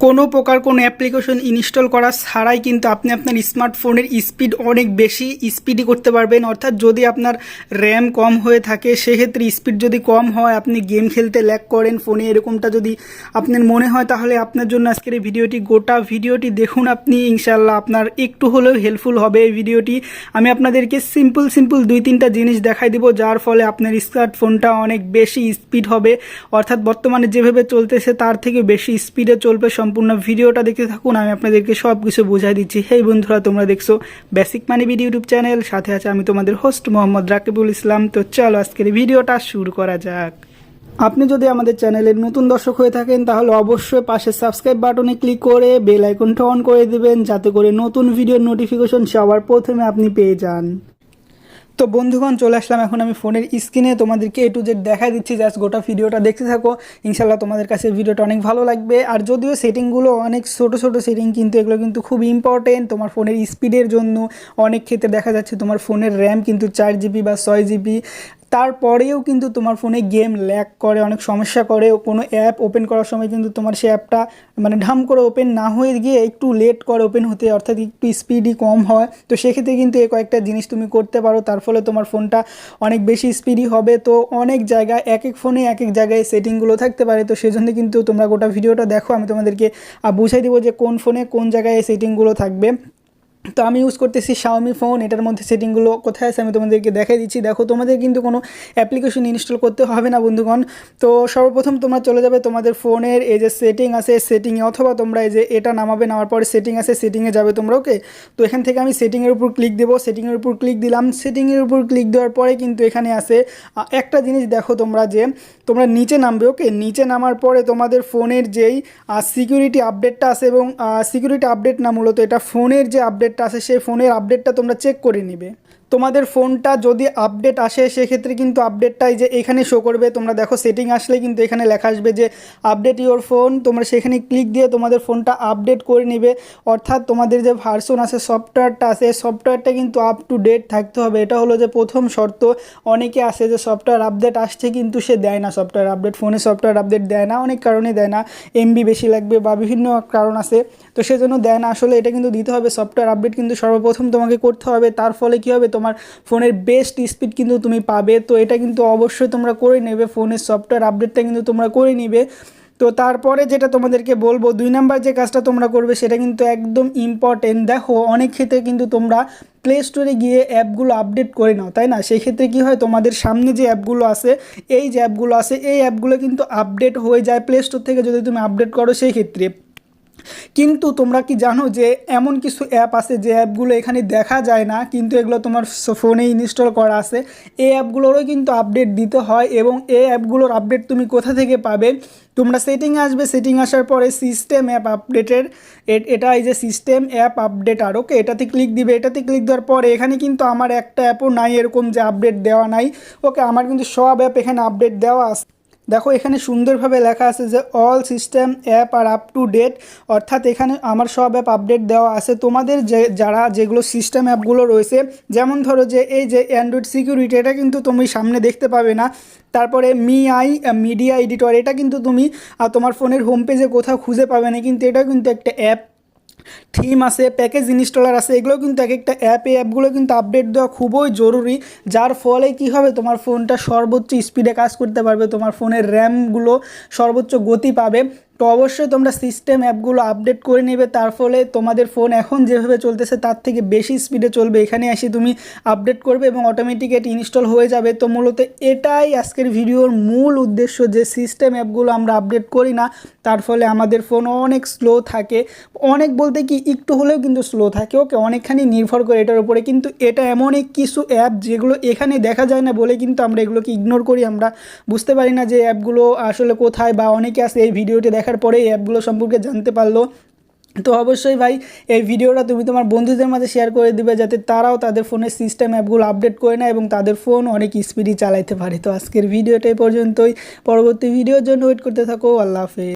কোনো প্রকার কোনো অ্যাপ্লিকেশন ইনস্টল করা ছাড়াই কিন্তু আপনি আপনার স্মার্টফোনের স্পিড অনেক বেশি স্পিডি করতে পারবেন। অর্থাৎ যদি আপনার র্যাম কম হয়ে থাকে সেক্ষেত্রে স্পিড যদি কম হয়, আপনি গেম খেলতে ল্যাগ করেন ফোনে, এরকমটা যদি আপনার মনে হয় তাহলে আপনার জন্য আজকের এই ভিডিওটি, গোটা ভিডিওটি দেখুন আপনি, ইনশাল্লাহ আপনার একটু হলেও হেল্পফুল হবে এই ভিডিওটি। আমি আপনাদেরকে সিম্পল 2-3টা জিনিস দেখাই দিব যার ফলে আপনার স্মার্টফোনটা অনেক বেশি স্পিড হবে, অর্থাৎ বর্তমানে যেভাবে চলতেছে তার থেকে বেশি স্পিডে চলবে। সম্পূর্ণ ভিডিওটা দেখতে থাকুন, আমি আপনাদেরকে সব কিছু বুঝাই দিচ্ছি। হেই বন্ধুরা, তোমরা দেখছো বেসিক মানি বিডি ইউটিউব চ্যানেল, সাথে আছে আমি তোমাদের হোস্ট মোহাম্মদ রাকিবুল ইসলাম। তো চলো আজকের ভিডিওটা শুরু করা যাক। আপনি যদি আমাদের চ্যানেলের নতুন দর্শক হয়ে থাকেন তাহলে অবশ্যই পাশে সাবস্ক্রাইব বাটনে ক্লিক করে বেল আইকনটা অন করে দেবেন, যাতে করে নতুন ভিডিওর নোটিফিকেশন সবার প্রথমে আপনি পেয়ে যান। তো বন্ধুগণ, চলে আসলাম এখন আমি ফোনের স্ক্রিনে, তোমাদেরকে A to Z দেখা দিচ্ছি। জাস্ট গোটা ভিডিওটা দেখতে থাকো, ইনশাল্লাহ তোমাদের কাছে ভিডিওটা অনেক ভালো লাগবে। আর যদিও সেটিংগুলো অনেক ছোটো সেটিং, কিন্তু এগুলো কিন্তু খুব ইম্পর্টেন্ট তোমার ফোনের স্পিডের জন্য। অনেক ক্ষেত্রে দেখা যাচ্ছে তোমার ফোনের র্যাম কিন্তু 4 GB বা 6 GB, তারপরেও কিন্তু তোমার ফোনে গেম ল্যাগ করে, অনেক সমস্যা করে। কোনো অ্যাপ ওপেন করার সময় কিন্তু তোমার সেই অ্যাপটা মানে ঢাম করে ওপেন না হয়ে গিয়ে একটু লেট করে ওপেন হতে, অর্থাৎ একটু স্পিডই কম হয়। তো সেক্ষেত্রে কিন্তু এই কয়েকটা জিনিস তুমি করতে পারো, তার ফলে তোমার ফোনটা অনেক বেশি স্পিডি হবে। তো অনেক জায়গায় এক ফোনে এক জায়গায় সেটিংগুলো থাকতে পারে, তো সেজন্য কিন্তু তোমরা গোটা ভিডিওটা দেখো, আমি তোমাদেরকে বুঝাই দিব যে কোন ফোনে কোন জায়গায় এই সেটিংগুলো থাকবে। তো আমি ইউজ করতেছি শাওমি ফোন, এটার মধ্যে সেটিংগুলো কোথায় আছে আমি তোমাদেরকে দেখাই দিচ্ছি। দেখো, তোমাদের কিন্তু কোনো অ্যাপ্লিকেশন ইনস্টল করতে হবে না বন্ধুগণ। তো সর্বপ্রথম তোমরা চলে যাবে তোমাদের ফোনের এই যে সেটিং আছে, সেটিংয়ে, অথবা তোমরা এই যে এটা নামাবে, নামার পরে সেটিং আছে, সেটিংয়ে যাবে তোমরা। ওকে, তো এখান থেকে আমি সেটিংয়ের উপর ক্লিক দেবো, সেটিংয়ের উপর ক্লিক দিলাম। সেটিংয়ের উপর ক্লিক দেওয়ার পরে কিন্তু এখানে আছে একটা জিনিস, দেখো তোমরা যে তোমরা নিচে নামবে। ওকে, নিচে নামার পরে তোমাদের ফোনের যেই সিকিউরিটি আপডেটটা আছে, এবং সিকিউরিটি আপডেট না, মূলত এটা ফোনের যে আপডেটটা আছে সেই ফোনের আপডেটটা তোমরা চেক করে নিবে। তোমাদের ফোনটা যদি আপডেট আসে সেক্ষেত্রে কিন্তু আপডেটটাই যে এখানে শো করবে। তোমরা দেখো সেটিং আসলে কিন্তু এখানে লেখা আসবে যে আপডেট ইওর ফোন, তোমরা সেখানে ক্লিক দিয়ে তোমাদের ফোনটা আপডেট করে নেবে। অর্থাৎ তোমাদের যে ভার্সন আছে, সফটওয়্যারটা আছে, সফটওয়্যারটা কিন্তু আপ টু ডেট থাকতে হবে। এটা হলো যে প্রথম শর্ত। অনেকে আসে যে সফটওয়্যার আপডেট আসছে কিন্তু সে দেয় না সফটওয়্যার আপডেট, ফোনে সফটওয়্যার আপডেট দেয় না, অনেক কারণে দেয় না, MB বেশি লাগবে বা বিভিন্ন কারণ আছে, তো সেজন্য দেয় না। আসলে এটা কিন্তু দিতে হবে, সফটওয়্যার আপডেট কিন্তু সর্বপ্রথম তোমাকে করতে হবে। তার ফলে কী হবে, তোমার ফোনের বেস্ট স্পিড কিন্তু তুমি পাবে। তো এটা কিন্তু অবশ্যই তোমরা করে নেবে, ফোনের সফটওয়্যার আপডেটটা কিন্তু তোমরা করে নিবে। তো তারপরে যেটা তোমাদেরকে বলবো, 2 নাম্বার যে কাজটা তোমরা করবে সেটা কিন্তু একদম ইম্পর্টেন্ট। দেখো, অনেক ক্ষেত্রে কিন্তু তোমরা প্লে স্টোরে গিয়ে অ্যাপগুলো আপডেট করে নাও, তাই না? সেই ক্ষেত্রে কী হয়, তোমাদের সামনে যে অ্যাপগুলো আছে, এই যে অ্যাপগুলো আছে, এই অ্যাপগুলো কিন্তু আপডেট হয়ে যায় প্লে স্টোর থেকে যদি তুমি আপডেট করো সেই ক্ষেত্রে। কিন্তু তোমরা কি জানো যে এমন কিছু অ্যাপ আছে যে অ্যাপগুলো এখানে দেখা যায় না, কিন্তু এগুলো তোমার ফোনে ইনস্টল করা আছে। এই অ্যাপগুলোরও কিন্তু আপডেট দিতে হয়, এবং এই অ্যাপগুলোর আপডেট তুমি কোথা থেকে পাবে? তোমরা সেটিংয়ে আসবে, সেটিং আসার পরে সিস্টেম অ্যাপ আপডেটের এটা এই যে সিস্টেম অ্যাপ আপডেটার, ওকে, এটাতে ক্লিক দিবে। এটাতে ক্লিক দেওয়ার পরে এখানে কিন্তু আমার একটা অ্যাপও নাই এরকম যে আপডেট দেওয়া নাই। ওকে, আমার কিন্তু সব অ্যাপ এখানে আপডেট দেওয়া আছে। দেখো, এখানে সুন্দরভাবে লেখা আছে যে অল সিস্টেম অ্যাপ আর আপ টু ডেট, অর্থাৎ এখানে আমার সব অ্যাপ আপডেট দেওয়া আছে। তোমাদের যেগুলো সিস্টেম অ্যাপগুলো রয়েছে, যেমন ধরো যে এই যে অ্যান্ড্রয়েড সিকিউরিটি, এটা কিন্তু তুমি সামনে দেখতে পাবে না। তারপরে মিডিয়া এডিটর, এটা কিন্তু তুমি তোমার ফোনের হোম পেজে কোথাও খুঁজে পাবে না, কিন্তু এটা কিন্তু একটা অ্যাপ। থিম আছে, প্যাকেজ ইনস্টলার আছে, এগুলো কিন্তু এক একটা অ্যাপ, এই অ্যাপগুলো কিন্তু আপডেট দেওয়া খুবই জরুরি। যার ফলে কী হবে, তোমার ফোনটা সর্বোচ্চ স্পিডে কাজ করতে পারবে, তোমার ফোনের র্যামগুলো সর্বোচ্চ গতি পাবে। তো অবশ্যই তোমরা সিস্টেম অ্যাপগুলো আপডেট করে নেবে, তার ফলে তোমাদের ফোন এখন যেভাবে চলতেছে তার থেকে বেশি স্পিডে চলবে। এখানে এসে তুমি আপডেট করবে এবং অটোমেটিক এটি ইনস্টল হয়ে যাবে। তো মূলত এটাই আজকের ভিডিওর মূল উদ্দেশ্য, যে সিস্টেম অ্যাপগুলো আমরা আপডেট করি না, তার ফলে আমাদের ফোন অনেক স্লো থাকে। অনেক বলতে কি, একটু হলেও কিন্তু স্লো থাকে। ওকে, অনেকখানি নির্ভর করে এটার উপরে। কিন্তু এটা এমন এক কিছু অ্যাপ যেগুলো এখানে দেখা যায় না বলে কিন্তু আমরা এগুলোকে ইগনোর করি, আমরা বুঝতে পারি না যে অ্যাপগুলো আসলে কোথায়, বা অনেকে আছে এই ভিডিওটি দেখার পরে এই অ্যাপগুলো সম্পর্কে জানতে পারলো। তো অবশ্যই ভাই, এই ভিডিওটা তুমি তোমার বন্ধুদের মাঝে শেয়ার করে দিবে, যাতে তারাও তাদের ফোনের সিস্টেম অ্যাপগুলো আপডেট করে নেয় এবং তাদের ফোন অনেক স্পিডি চালাইতে পারে। তো আজকের ভিডিওটা এই পর্যন্তই, পরবর্তী ভিডিওর জন্য ওয়েট করতে থাকো। আল্লাহ হাফেজ।